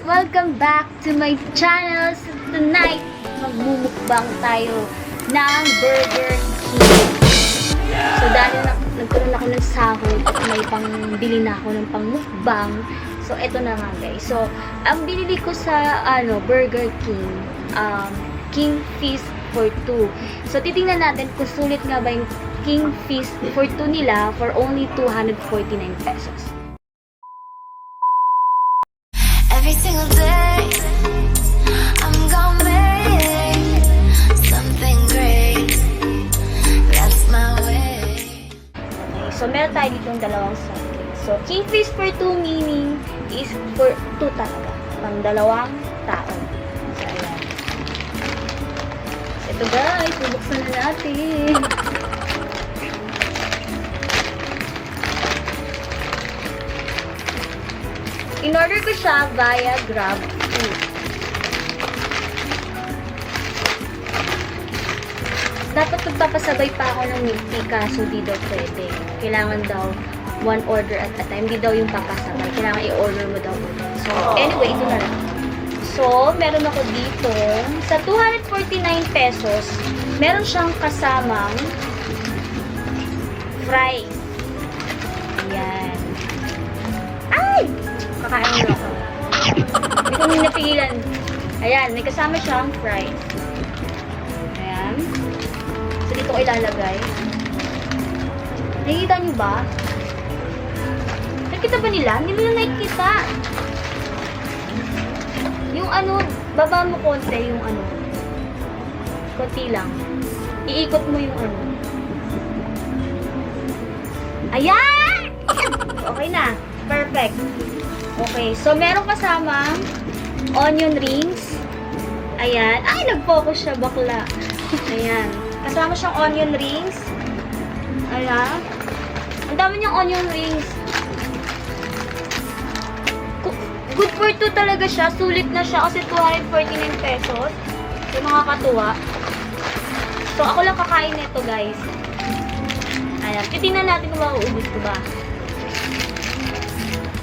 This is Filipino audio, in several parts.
Welcome back to my channel. So tonight, magmumukbang tayo ng Burger King. So dahil nagkaroon ako ng sahod at may pangbili na ako ng pangmukbang, so eto na nga guys. So ang binili ko sa Burger King, King Feast for 2. So titingnan natin kung sulit nga ba yung King Feast for 2 nila for only 249 pesos. Every single day, I'm gonna make something great. That's my way. Okay, so meron tayo dito yung dalawang soft drinks. So, King Feast for 2 meaning is for 2 talaga. Pang dalawang tao. So, ayan. Ito guys, bubuksan na natin. In-order ko siya via GrabFood. Dapat magpapasabay pa ako ng milk tea, kaso di daw pwede. Kailangan daw one order at a time. Di daw yung papasabay. Kailangan i-order mo daw. So, anyway, ito na lang. So, meron ako dito. Sa 249 pesos, meron siyang kasamang fries. Ayan. Ay! Kakain mo ako. Hindi ko napigilan. Ayan, may kasama siyang fries. Ayan. So, dito ko ilalagay. Nakikita nyo ba? Nakikita ba nila? Hindi nila nakikita. Yung baba mo konti, yung konti lang. Iikot mo yung Ayan! Okay na. Perfect. Okay, so meron kasamang onion rings. Ayan. Ay, nag-focus siya, bakla. Ayan. Kasama siyang onion rings. Ayan. Ang dami niyang onion rings. Good for 2 talaga siya. Sulit na siya kasi 249 pesos. Yung mga katuwa. So, ako lang kakain nito, guys. Ayan. Titingnan natin kung mauubos ko ba.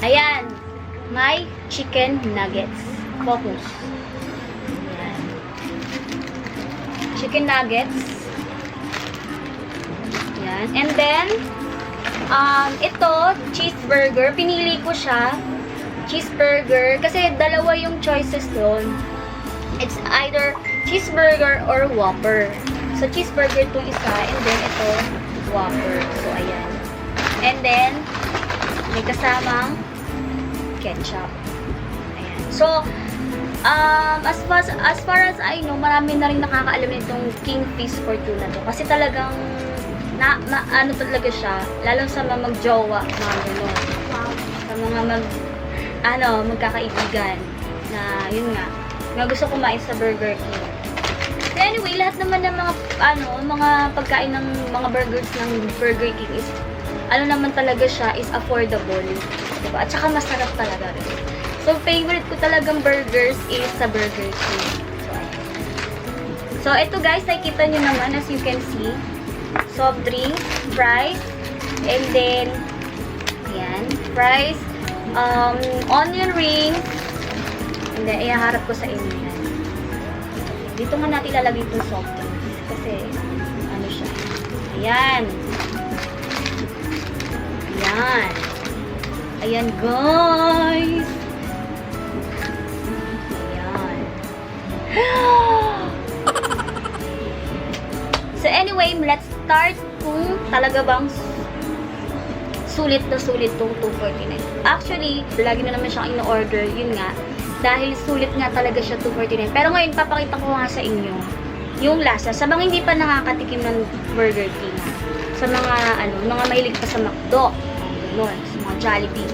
Ayan. May chicken nuggets. Focus. Ayan. Chicken nuggets. Ayan. And then, ito, cheeseburger. Pinili ko siya. Cheeseburger. Kasi dalawa yung choices doon. It's either cheeseburger or Whopper. So, cheeseburger itong isa. And then, ito, Whopper. So, ayan. And then, may kasamang ketchup. Ayan. So, as far as I know, marami na rin nakakaalam nitong King Feast for 2 na to. Kasi talagang, ano talaga siya, lalo sa mga mag-jowa, mga gano'n. Sa mga magkakaibigan, na, yun nga gusto kumain sa Burger King. So anyway, lahat naman ng mga pagkain ng mga burgers ng Burger King is, naman talaga siya, is affordable. Diba? At saka masarap talaga rin. So, favorite ko talagang burgers is sa Burger King. So, ito guys, nakikita nyo naman, as you can see, soft drinks, fries, and then, ayan, fries, onion rings, and then, ihaharap ko sa inyo yan. Dito nga natin ilalagay itong soft drinks. Kasi, siya. Ayan. Ayan. Ayan, guys. Ayan. So, anyway, let's start kung talaga bang sulit na sulit tong 249. Actually, lagi na naman siyang in-order. Yun nga. Dahil sulit nga talaga siya 249. Pero ngayon, papakita ko nga sa inyo yung lasa. Sa mga hindi pa nakakatikim ng Burger King. Sa mga, mga mahilig pa sa McDo. Ganun. Sa mga Jollibee.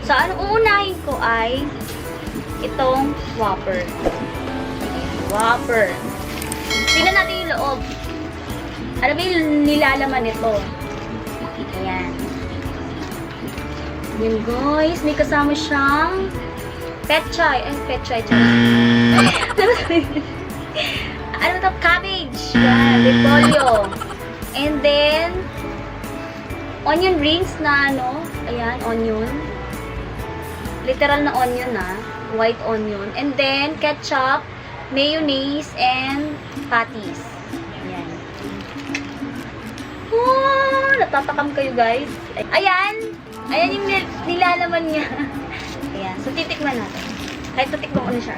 So, uunahin ko ay itong Whopper. Whopper. Tingnan natin yung loob. Ano ba yung nilalaman nito? Ayan. Yun guys, may kasama siyang petchay. Ay, petchay. Ano ito? Cabbage. Yan, repolyo. And then, onion rings na ayan, onion. Literal na onion na. white onion. And then, ketchup, mayonnaise, and patties. Ayan. Wow! Natatakam kayo, guys. Ayan! Ayan yung nilalaman niya. Ayan. So, titikman natin. Kahit titikman ko na siya.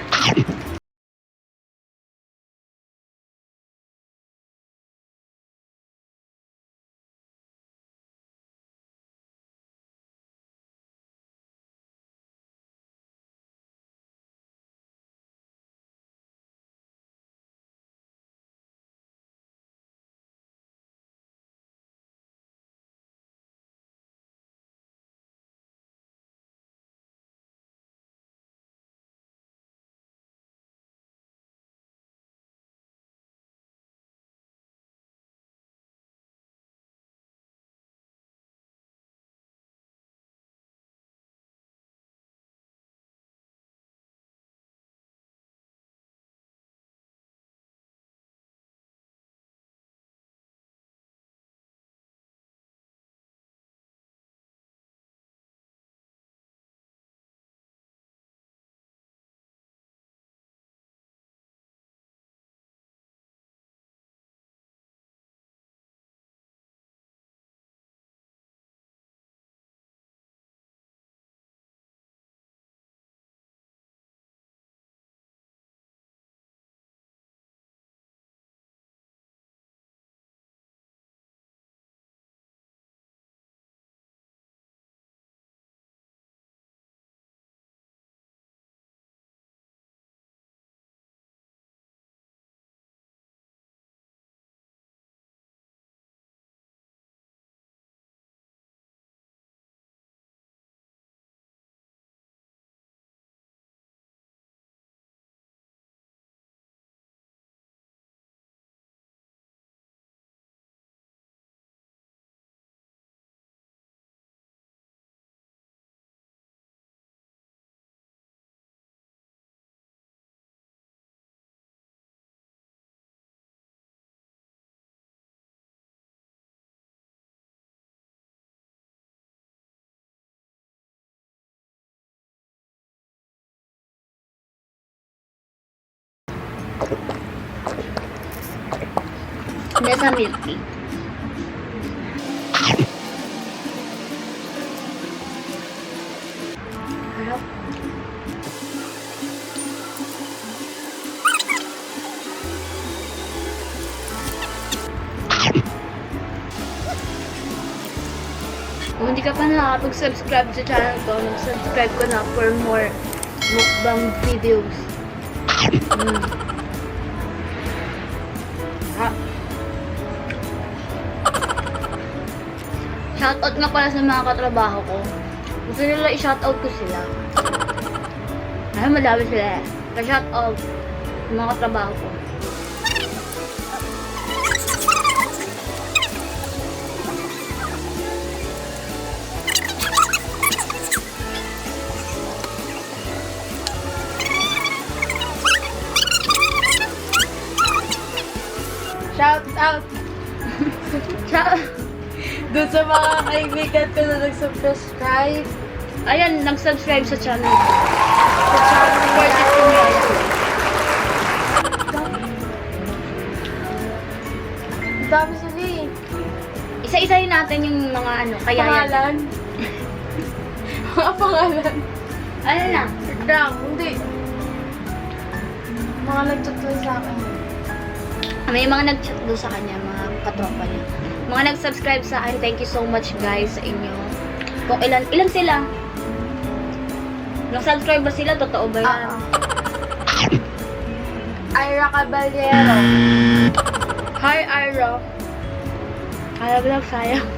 Nasa milk tea. Harap. Kung hindi ka pa nakakapag-subscribe sa channel ko, mag-subscribe ko na for more mukbang videos. Shoutout nga pala sa mga katrabaho ko. Gusto nila i-shoutout ko sila. Ay, madami sila eh. Pa-shoutout sa mga katrabaho ko. Shoutout! Doon sa mga kaibigan ko na nag-subscribe. Ayan, nag-subscribe sa channel ko. Sa channel supported ko niya. Ang dami sila eh. Isa-isahin natin yung mga ano, kaya yan. Pangalan. Mga pangalan. Ano na? Lang, hindi. Mga nag-chat lang sa akin. May mga nag-chat doon sa kanya, mga katropa niya. Mga nag-subscribe sa akin, thank you so much guys sa inyo. Kung ilan sila? Nag-subscribe ba sila? Totoo ba yan? Ira Caballero. Hi, Ira. Alam lang, sayang.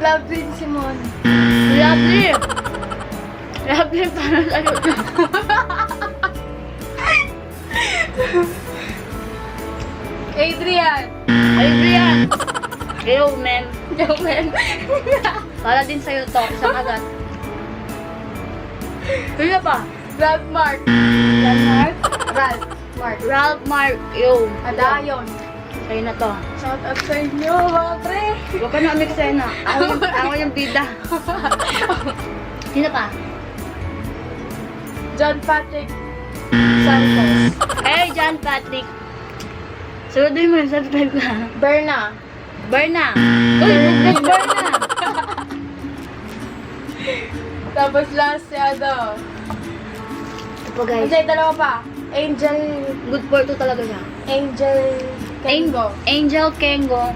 Lovely Simon. Lovely! Lovely para sa'yo. Adrian. Adrian! Yo, man. Yo, man. Para din sa'yo to, isang agad. Sino pa? Ralph Mark. Mark? Ralph Mark. Ralph Mark. Yo. Adayon. Sa'yo na to. Shout out sa inyo, mga pre. Huwag ka na umiksena. Ako yung bida. Sino pa? John Patrick Santos. Hey, John Patrick. Sunodin mo, subscribe ka. Berna. Berna. Uy, bugnas Berna. Tapos last si ano. Ito po guys, Hindi, dalawa pa. Angel good for two talaga siya. Kengo. Angel Kengo.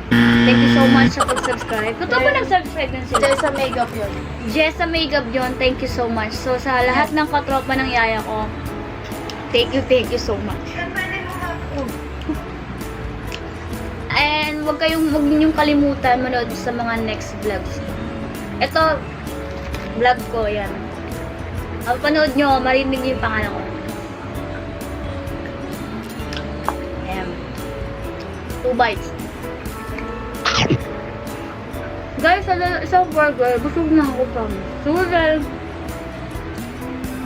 Thank you so much sa pag-subscribe. Totoo ba nag-subscribe din sila? Jessa Makeup yun. Jessa Makeup yun, thank you so much. So, sa lahat ng katropa ng yaya ko, thank you so much. And huwag ninyong kalimutan manood sa mga next vlogs. Ito, vlog ko, yan. Ang panood nyo, marinig nyo yung pangalan ko. Ayan. 2 bites. Guys, isang burger, busog na ako pa. So, dahil,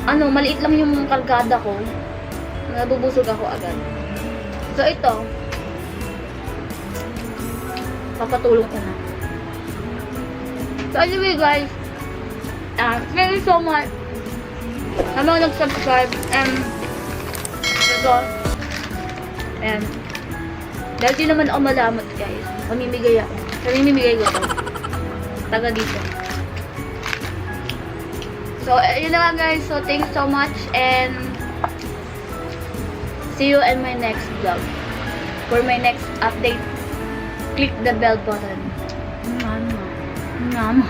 maliit lang yung kargada ko. Nabubusog ako agad. So, ito, papatulong ko na. So, anyway guys, thank you so much sa mga nag-subscribe and ito, and dahil di naman ako malamat guys, mamimigay ko to taga dito. So, yun na nga guys, so thank you so much and see you in my next vlog. For my next update, click the bell button. Mama.